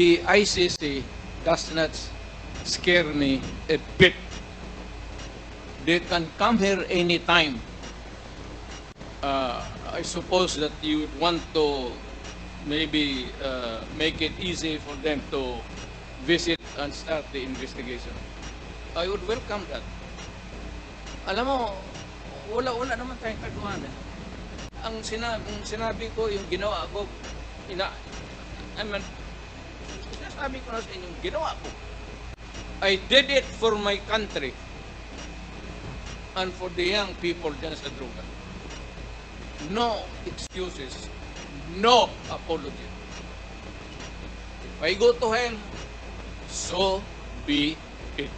the ICC does not scare me a bit. They can come here anytime. I suppose that you would want to maybe make it easy for them to visit and start the investigation. I would welcome that. Alam mo, wala naman tayong kagawa na. Ang sinabi ko, yung ginawa ko, sinasabi ko na sa inyo, yung ginawa ko. I did it for my country and for the young people dyan sa droga. No excuses. No apology. If I go to hell, so be it.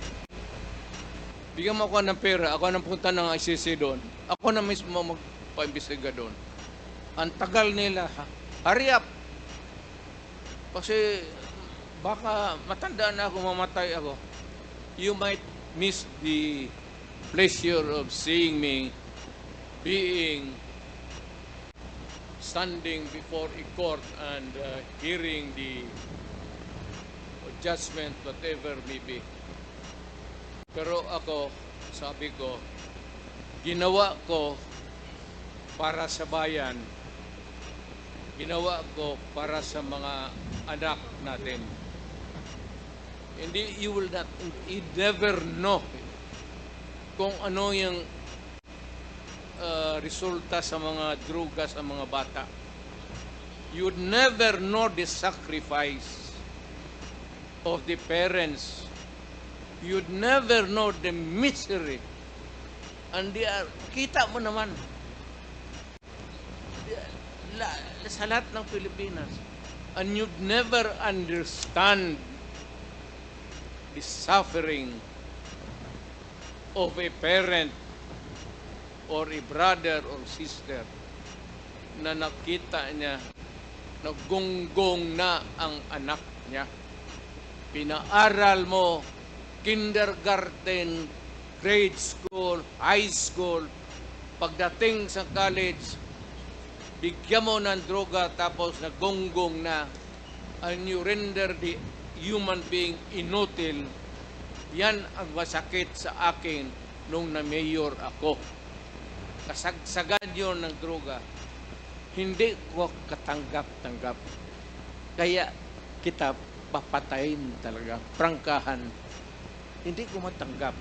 Bigyan mo ako ng pera, ako nang punta ng ICC doon. Ako na mismo magpa-imbestiga doon. Ang tagal nila, hurry up. Kasi baka matanda na ako, mamatay ako. You might miss the pleasure of seeing me standing before a court and hearing the judgment, whatever may be. Pero ako, sabi ko, ginawa ko para sa bayan, ginawa ko para sa mga anak natin. Hindi, you never know kung ano yung resulta sa mga droga sa mga bata. You would never know the sacrifice of the parents. You'd never know the misery. And kita mo naman, sa lahat ng Pilipinas. And you'd never understand the suffering of a parent or a brother or sister na nakita niya naggunggong na ang anak niya. Pinaaral mo, kindergarten, grade school, high school, pagdating sa college, bigyan mo ng droga tapos naggunggong na, and you render the human being inutil. Yan ang masakit sa akin nung na-mayor ako. Kasagsagan yun ng droga. Hindi ko katanggap-tanggap. Kaya kita papatayin talaga. Prangkahan. Hindi ko matanggap.